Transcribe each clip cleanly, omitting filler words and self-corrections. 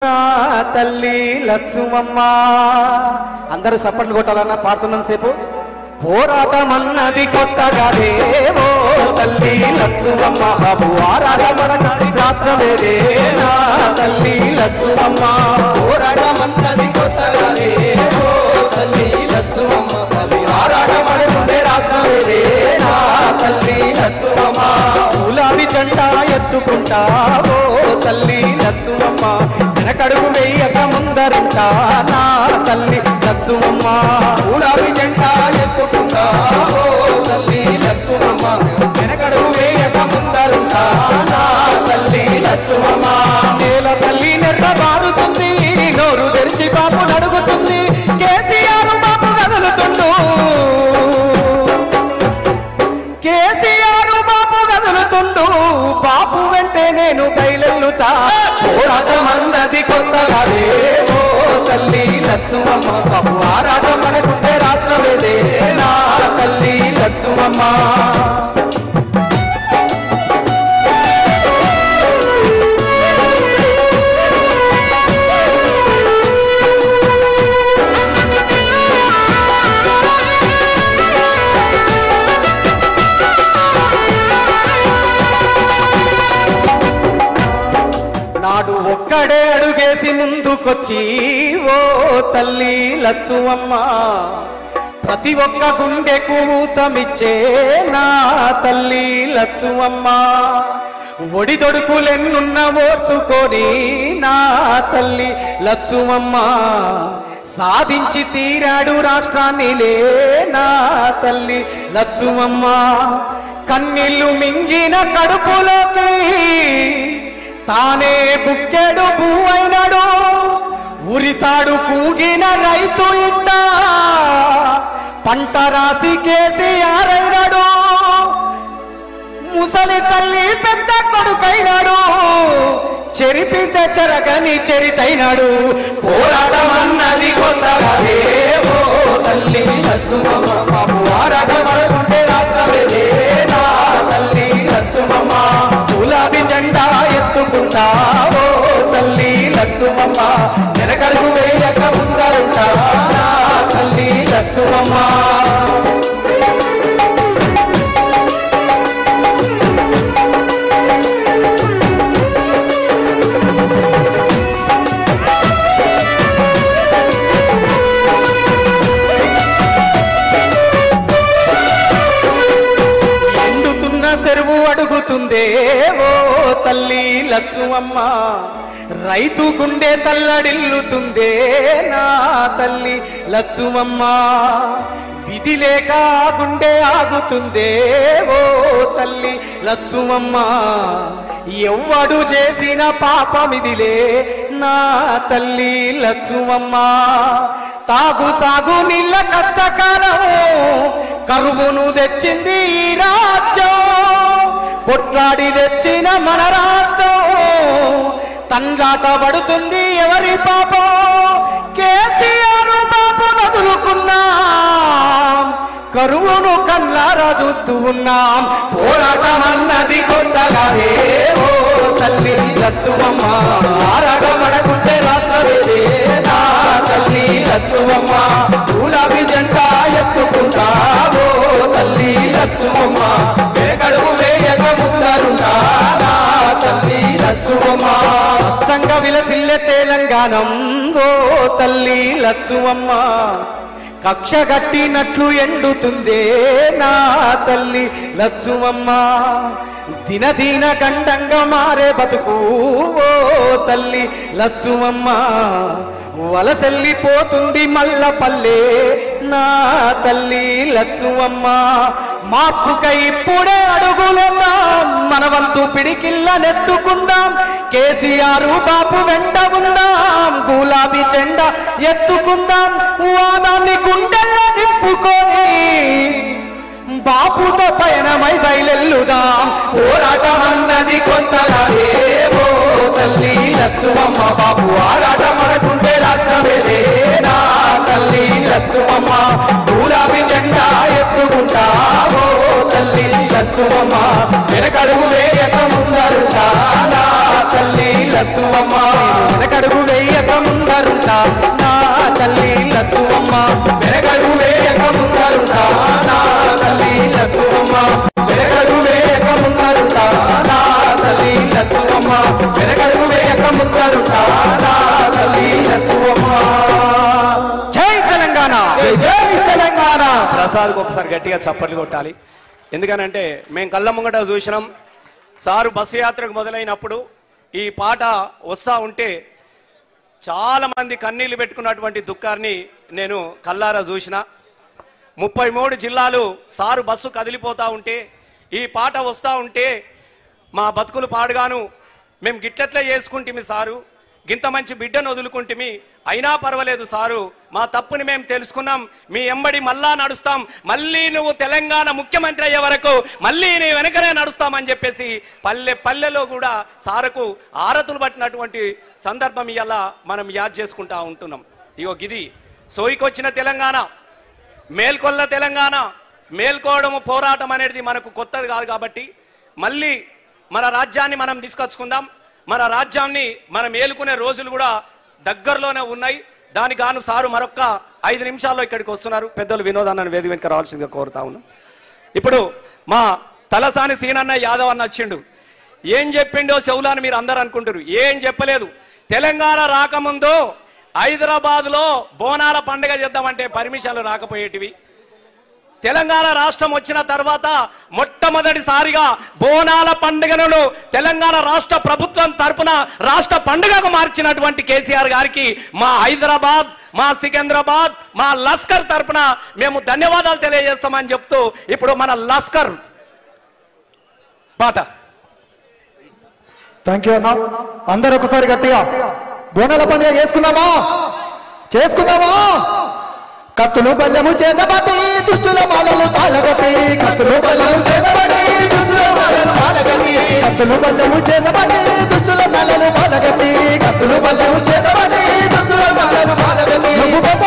తల్లి లచ్చుమమ్మ అందరూ సప్పట్లు కొట్టాలన్నా పాడుతున్నంత సేపు పోరాటమన్నది కొత్తగానే ఓ తల్లి లచ్చుమమ్మ బాబు ఆరాటమన్నది రాష్ట్రమేదే నా తల్లి లచ్చుమమ్మ పోరాటమన్నది కొత్తగానే ఓ తల్లి లచ్చుమమ్మ బాబు ఆరాటమన్నది రాష్ట్రమేదే నా తల్లి లచ్చుమమ్మ గులాబీ జెండా ఎత్తుకుంటా ఓ తల్లి లచ్చుమమ్మ వెనకడుగు వేయక ముందరంటా నా తల్లి లచ్చుమమ్మ గులాబీ జెండా ఎత్తుకుంటా ఓ తల్లి లచ్చుమమ్మ వెనకడుగు వేయక ముందరంటా నా తల్లి లచ్చుమమ్మ నేల తల్లి నెర్ర బారుతుంది నోరు తెరిచి బాపు నడుగుతుంది కేసీఆర్ బాపు కదులుతుండు కేసీఆర్ బాపు కదులుతుండు బాపు వెంటే నేను బయలుతా పోరాటమన్నది కొత్తగానే ఓ తల్లి లచ్చుమమ్మ బాబు ఆరాటం అనుకుంటే రాష్ట్రమేదే నా తల్లి లచ్చుమమ్మ నాడు ఒక్కడే అడుగేసి ముందుకొచ్చి ఓ తల్లి లచ్చుమమ్మ ప్రతి ఒక్క గుండెకు ఊతమిచ్చే నా తల్లి లచ్చుమమ్మ ఒడిదొడుకులెన్నున్న ఓర్చుకొని నా తల్లి లచ్చుమమ్మ సాధించి తీరాడు రాష్ట్రాన్నిలే నా తల్లి లచ్చుమమ్మ కన్నీళ్లు మింగిన కడుపులోకి తానే బుక్కెడు భూవైనాడు ఉరితాడు కూగిన రైతు ఇంట పంట రాసి కేసీఆర్ అయినాడు ముసలి తల్లి పెద్ద కొడుకైనాడు చెరిపితే చెరగని చరితైనాడు పోరాటమన్నది కొత్తగానే ఓ తల్లి లచ్చుమమ్మ బాబు ఆరాటమనుకుంటే రాష్ట్రమేదే నా తల్లి లచ్చుమమ్మ గులాబీ జెండా ఎత్తుకుంటా ఓ తల్లి లచ్చుమమ్మ వెనకడుగు వేయక ముందరుంటా నా తల్లి లచ్చుమమ్మ చెరువు అడుగుతుందే ఓ తల్లి లచ్చుమమ్మ రైతు గుండె తల్లడిల్లుతుందే నా తల్లి లచ్చుమమ్మ విధి లేక గుండె ఆగుతుందే ఓ తల్లి లచ్చుమమ్మ ఎవ్వడు చేసిన పాపమిదిలే నా తల్లి లచ్చుమమ్మ తాగు సాగు నీళ్ళ కష్టకాలం కరువును తెచ్చింది ఈ రాజ్యం కొట్లాడి తెచ్చిన మన రాష్ట్రం తంగాట పడుతుంది ఎవరి పాపం కేసీఆర్ పాప వదులుకున్నాం కరువును కళ్ళారా చూస్తూ ఉన్నాం పోరాటమన్నది కొత్తగానే ఓ తల్లి లచ్చుమమ్మ ఆరాటమనుకుంటే రాష్ట్రమేదే నా తల్లి లచ్చుమమ్మ గులాబీ జెండా ఎత్తుకుంటా ఓ తల్లి లచ్చుమమ్మ వెనకడుగు వేయక ముందరుంటా నా తల్లి లచ్చుమమ్మ సంగ విలసిల్లె తెలంగాణం ఓ తల్లి లచ్చుమమ్మ కక్ష గట్టినట్లు ఎండుతుందే నా తల్లి లచ్చుమమ్మ దినదీన గండంగా మారే బతుకు ఓ తల్లి లచ్చుమమ్మ వలసెల్లిపోతుంది మల్లపల్లె నా తల్లి లచ్చుమమ్మ మార్పుకై ఇప్పుడే అడుగులేద్దాం మన వంతు పిడికిల్ల నెత్తుకుందాం కేసీఆర్ బాపు వెంట ఉందాం గులాబీ జెండా ఎత్తుకుందాం వాదాన్ని గుండెల్లో నింపుకొని బాపుతో పయనమై బయలెల్లుదాం పోరాటమన్నది కొత్తగానే ఓ తల్లి లచ్చుమమ్మ బాబు ఆరాటమనుకుంటే రాష్ట్రమేదే నా తల్లి లచ్చుమమ్మ గులాబీ జెండా ఎత్తుకుంటా ఓ తల్లి లచ్చుమమ్మ వెనకడుగు వేయక ముందరుంటా నా తల్లి లచ్చువమ్మ వెనకడుగు వేయక ముందరుంటా నా తల్లి లచ్చువమ్మ వెనకడుగు వేయక ముందరుంటా నా తల్లి లచ్చువమ్మ వెనకడుగు వేయక ముందరుంటా నా తల్లి లచ్చువమ్మ వెనకడుగు వేయక ముందరుంటా నా తల్లి లచ్చువమ్మ. జై తెలంగాణ జై తెలంగాణ. ప్రసాద్కి ఒకసారి గట్టిగా చప్పట్లు కొట్టాలి. ఎందుకనంటే మేము కళ్ళ ముంగట చూసినాం. సారు బస్సు యాత్రకు మొదలైనప్పుడు ఈ పాట వస్తూ ఉంటే చాలామంది కన్నీళ్లు పెట్టుకున్నటువంటి దుఃఖాన్ని నేను కల్లారా చూసిన. 33 జిల్లాలు సారు బస్సు కదిలిపోతూ ఉంటే ఈ పాట వస్తూ ఉంటే మా బతుకులు పాడుగాను మేము గిట్లట్లే చేసుకుంటేమి సారు, గింత మంచి బిడ్డను వదులుకుంటేమి, అయినా పర్వాలేదు సారు, మా తప్పుని మేము తెలుసుకున్నాం, మీ ఎంబడి మళ్ళా నడుస్తాం, మళ్ళీ నువ్వు తెలంగాణ ముఖ్యమంత్రి అయ్యే వరకు మళ్ళీ నీ వెనకనే నడుస్తామని చెప్పేసి పల్లెలో కూడా సారుకు ఆరతులు పట్టినటువంటి సందర్భం ఇవాళ మనం యాద్ చేసుకుంటా ఉంటున్నాం. ఇగో గిది సోయికొచ్చిన తెలంగాణ, మేల్కొల్ల తెలంగాణ. మేల్కోవడం పోరాటం అనేది మనకు కొత్తది కాదు కాబట్టి మళ్ళీ మన రాజ్యాన్ని మనం తీసుకొచ్చుకుందాం. మన రాజ్యాన్ని మనం ఏలుకునే రోజులు కూడా దగ్గరలోనే ఉన్నాయి. దానికి గాను సారు మరొక్క 5 నిమిషాల్లో ఇక్కడికి వస్తున్నారు. పెద్దలు వినోదాన్ని వేదిక వెనుక రావాల్సిందిగా కోరుతా ఉన్నాం. ఇప్పుడు మా తలసాని సీనన్న యాదవ్ అన్న వచ్చిండు. ఏం చెప్పిండో చెవులాని మీరు అందరూ అనుకుంటారు. ఏం చెప్పలేదు. తెలంగాణ రాకముందు హైదరాబాద్లో బోనాల పండుగ చేద్దామంటే పర్మిషన్లు రాకపోయేటివి. తెలంగాణ రాష్ట్రం వచ్చిన తర్వాత మొట్టమొదటిసారిగా బోనాల పండుగను తెలంగాణ రాష్ట్ర ప్రభుత్వం తరపున రాష్ట్ర పండుగకు మార్చినటువంటి కేసీఆర్ గారికి మా హైదరాబాద్, మా సికింద్రాబాద్, మా లస్కర్ తరపున మేము ధన్యవాదాలు తెలియజేస్తామని చెప్తూ ఇప్పుడు మన లస్కర్ పాట. థ్యాంక్ యూ అన్న. అందరు ఒకసారి గట్టిగా బోనాల పండుగ చేసుకుందామా? కత్తులు బల్లెము చేతబట్టి దుష్టుల మాలలు తాళగట్టి, కత్తులు బల్లెము చేతబట్టి దుష్టుల మాలలు మాలగట్టి, కత్తులు బల్లెము చేతబట్టి దుష్టుల మాలలు మాలగట్టి, కత్తులు బల్లెము చేతబట్టి దుష్టుల మాలలు మాలగట్టి. నువ్వు పెద్ద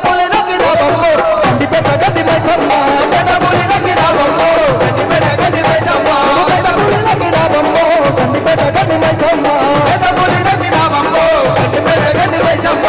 పులి నక్కి రాబమ్ము, గండి పెద్ద గడ్డి మైసమ్మ, పెద్ద పులి నక్కి రాబమ్ము, గండి పెద్ద గడ్డి మైసమ్మ, పెద్ద పులి నక్కి రాబమ్ము, గండి పెద్ద గడ్డి మైసమ్మ, పెద్ద పులి నక్కి రాబమ్ము, గండి పెద్ద గడ్డి మైసమ్మ.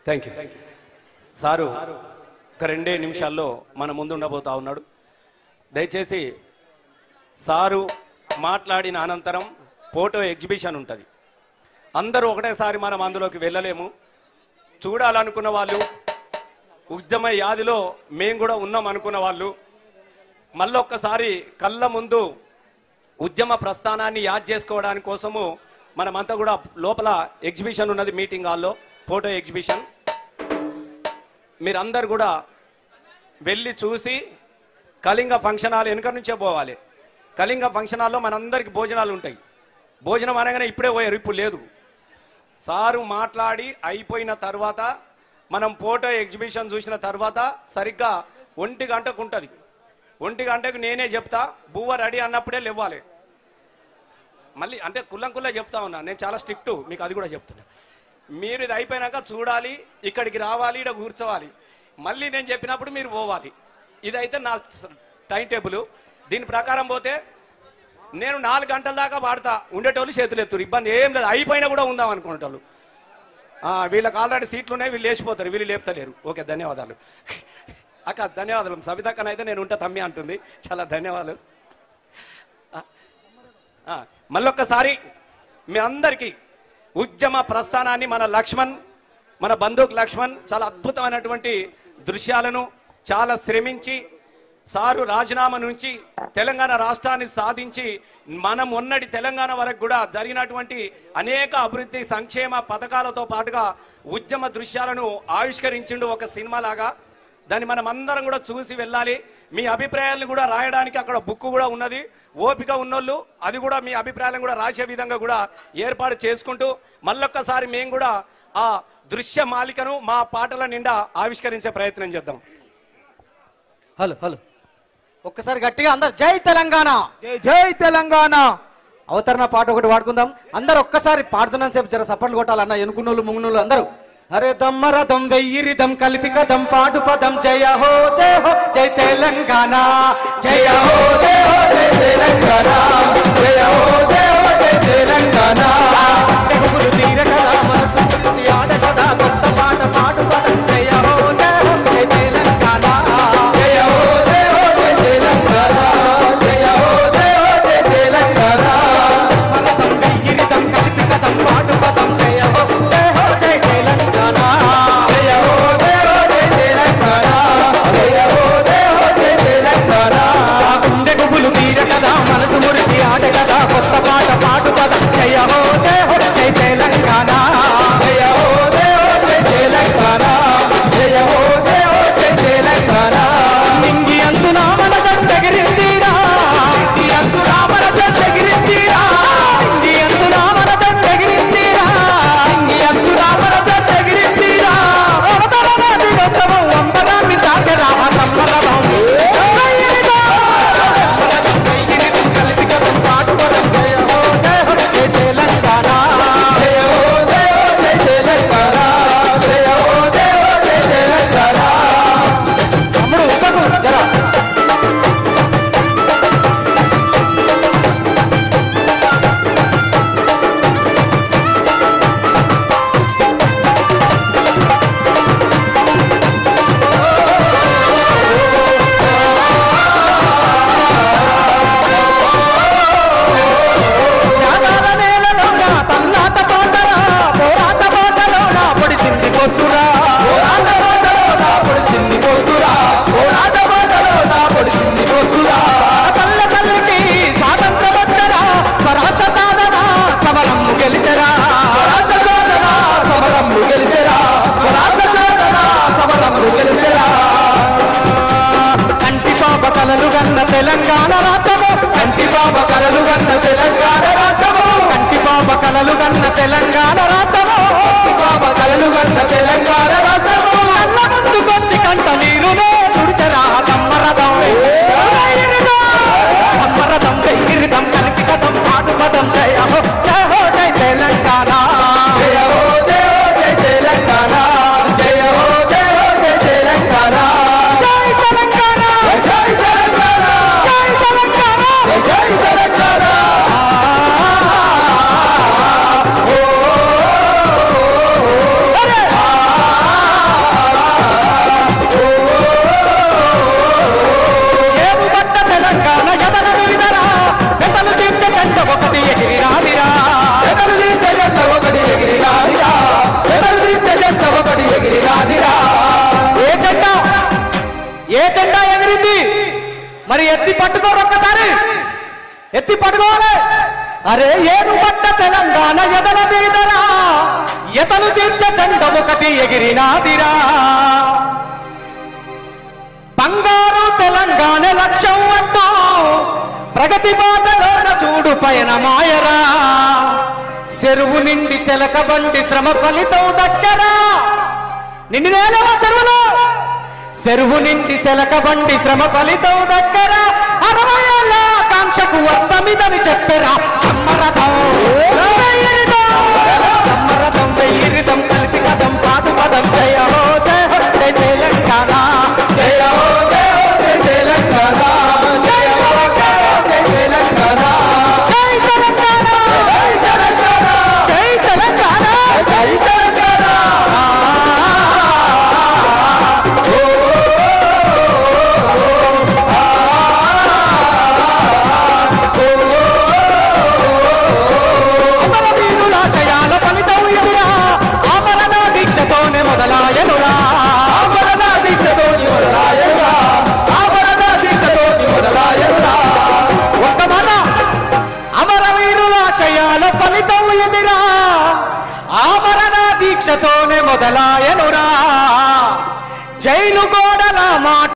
Thank you sir. ఒక 2 నిమిషాల్లో మన ముందు ఉండబోతా ఉన్నాడు. దయచేసి సారు మాట్లాడిన అనంతరం ఫోటో ఎగ్జిబిషన్ ఉంటుంది. అందరూ ఒకటేసారి మనం అందులోకి వెళ్ళలేము. చూడాలనుకున్న వాళ్ళు, ఉద్యమ యాదిలో మేము కూడా ఉన్నాం అనుకున్న వాళ్ళు మళ్ళొక్కసారి కళ్ళ ముందు ఉద్యమ ప్రస్థానాన్ని యాద్ చేసుకోవడానికి కోసము మనమంతా కూడా లోపల ఎగ్జిబిషన్ ఉన్నది, మీటింగ్ హాల్లో ఫోటో ఎగ్జిబిషన్. మీరందరు కూడా వెళ్ళి చూసి కళింగ ఫంక్షన్ హాల్ వెనుక నుంచే పోవాలి. కళింగ ఫంక్షన్ హాల్లో మనందరికీ భోజనాలు ఉంటాయి. భోజనం అనగానే ఇప్పుడే పోయారు, ఇప్పుడు లేదు. సారు మాట్లాడి అయిపోయిన తర్వాత మనం ఫోటో ఎగ్జిబిషన్ చూసిన తర్వాత సరిగ్గా 1 గంటకు ఉంటుంది. 1 గంటకు నేనే చెప్తా, బువ్వ రెడీ అన్నప్పుడే లేవాలి. మళ్ళీ అంటే కుల్లంకుల్లా చెప్తా ఉన్నా, నేను చాలా స్ట్రిక్ట్, మీకు అది కూడా చెప్తున్నా. మీరు ఇది అయిపోయినాక చూడాలి, ఇక్కడికి రావాలి, ఇక్కడ కూర్చోవాలి. మళ్ళీ నేను చెప్పినప్పుడు మీరు పోవాలి. ఇదైతే నా టైం టేబుల్. దీని ప్రకారం పోతే నేను 4 గంటల దాకా పాడతా, ఉండేటోళ్ళు చేతులు ఎత్తురు, ఇబ్బంది ఏం లేదు, అయిపోయినా కూడా ఉందాం అనుకునేటోళ్ళు. వీళ్ళకి ఆల్రెడీ సీట్లు ఉన్నాయి, వీళ్ళు లేచిపోతారు, వీళ్ళు లేపుతలేరు. ఓకే, ధన్యవాదాలు అక్క, ధన్యవాదాలు. సవితక్కనైతే నేను ఉంటా తమ్మి అంటుంది, చాలా ధన్యవాదాలు. మళ్ళొక్కసారి మీ అందరికీ ఉద్యమ ప్రస్థానాన్ని మన బంధువుకు లక్ష్మణ్ చాలా అద్భుతమైనటువంటి దృశ్యాలను చాలా శ్రమించి సారు రాజీనామా నుంచి తెలంగాణ రాష్ట్రాన్ని సాధించి మనం ఉన్నటి తెలంగాణ వరకు కూడా జరిగినటువంటి అనేక అభివృద్ధి సంక్షేమ పథకాలతో పాటుగా ఉద్యమ దృశ్యాలను ఆవిష్కరించిండు ఒక సినిమా లాగా. దాన్ని మనం అందరం కూడా చూసి వెళ్ళాలి. మీ అభిప్రాయాలను కూడా రాయడానికి అక్కడ బుక్ కూడా ఉన్నది, ఓపిక ఉన్నోళ్ళు అది కూడా మీ అభిప్రాయాలను కూడా రాసే విధంగా కూడా ఏర్పాటు చేసుకుంటూ మళ్ళొక్కసారి మేము కూడా ఆ దృశ్య మాలికను మా పాటల నిండా ఆవిష్కరించే ప్రయత్నం చేద్దాం. హలో హలో ఒక్కసారి గట్టిగా అందరు జై తెలంగాణ, జై జై తెలంగాణ. అవతరణ పాట ఒకటి పాడుకుందాం. అందరు ఒక్కసారి పాడుతున్నాను సేపు జర సప్పట్లు కొట్టాలన్న, ఎనుకున్నోళ్ళు ముంగునోళ్ళు అందరూ. అరే దమ్మరదం వెయ్యిరిదం కలిపి కదం పాడు పదం జయ హో జై తెలంగాణ, జయ హో జయ తెలంగాణ, జయ హో జయ తెలంగాణ. తెగులు తీర కదా మనసు తెలిసి ఆడ కదా కొత్త పాట పాడు పదం జయ హో జై తెలంగాణ, జయ హో జయ తెలంగాణ, జయ హో జయ తెలంగాణ. దమ్మరదం వెయ్యిరిదం కలిపి కదం పాడు పదం జయ హో జై తెలంగాణ, జయ హో జయ తెలంగాణ, జయ హో జయ తెలంగాణ. గుండె గుబులు తీర కదా మనసు మురిసి ఆడ కదా కొత్త పాట పాడు పదం జయ హో జై తెలంగాణ, జయ హో జయ తెలంగాణ, జయ హో జయ తెలంగాణ. నింగి అంచున మన జెండెగిరిందిరా, ఈ అంచున మన జెండెగిరిందిరా, నింగి అంచున మన జెండెగిరిందిరా, ఈ అంచున మన జెండెగిరిందిరా. అవతరణ దినోత్సవం అంబరాన్ని తాకెరా దమ్మరదం కలిపి కదం పాడు పదం జయ హో జై తెలంగాణ. జయ హో జయ తెలంగాణ, జయ హో జయ తెలంగాణ. తమ్ముడు ఉప్పకు జరా యాదాల నేలలోన తన్నాట పాటరా పోరాట పాటలోన పొడిసింది పొద్దురా, పోరాట బాటలో నా పొడిసింది పొద్దురా, పోరాట బాటలో నా పొడిసింది పొద్దురా. పల్ల తల్లికి స్వాతంత్రం వచ్చరా స్వరాష్ట్ర సాధన సమరము గెలిచరా, స్వరాజ్య సాధన సమరము గెలిచెరా, స్వరాజ్య సాధన సమరము గెలిచెరా. కంటి పాప కలలు గన్న తెలంగాణ రాష్ట్రము, కంటి పాప కలలు కన్న తెలంగాణ రాష్ట్రము, కంటి పాప కలలు గన్న తెలంగాణ రాష్ట్రము, పాప కలలు కన్న తెలంగాణ రాష్ట్రము. కళ్ళ ముందుకొచ్చి కంట నీరునే తుడిచరా దమ్మరదం దమ్మరదం వెయ్యిరిదం కలిపి కదం పాడు పదం జయ హో జై తెలంగాణ, జయ హో జయ తెలంగాణ, జయ హో జయ తెలంగాణ. జై తెలంగాణ, జై తెలంగాణ, జై తెలంగాణ. జై తెలంగాణ. ఏము పట్ట తెలంగాణ ఎదల మీదరా వెతలు తీర్చే జెండ ఒకటి ఎగిరి రాదిరా, ఎదలు తీర్చే జెండ ఒకటి ఎగిరి రాదిరా, ఎదలు తీర్చే జెండ ఒకటి ఎగిరి రాదిరా. ఏ జెండా ఎగిరింది మరి ఎత్తి పట్టుకోరు ఒక్కసారి, ఎత్తి పట్టుకోవాలి. అరే ఏను పట్ట తెలంగాణ ఎదల మీదరా ఎతలు తీర్చే జెండ ఒకటి ఎగిరినాదిరా, బంగారు తెలంగాణ లక్ష్యం అంటూ ప్రగతి బాటలోన చూడు పయనమాయరా, చెరువు నిండి సెలక బండి శ్రమ ఫలితం దగ్గరా, నిండి నేలవా చెరువు నిండి సెలక బండి శ్రమ ఫలితం దగ్గర 60 ఏళ్ళ ఆకాంక్షకు అర్థమిదని చెప్పరా దమ్మరథం దమ్మరథం వెయ్యిరిదం కలిపి కదం పాటు పదం జయ హో జై తెలంగాణ, జయ హో జయ తెలంగాణ, జయ హో జయ తెలంగాణ. ఆశయాల ఫలితం ఎదిరా ఆమరణ దీక్షతోనే మొదలాయనురా జైలు గోడల మాట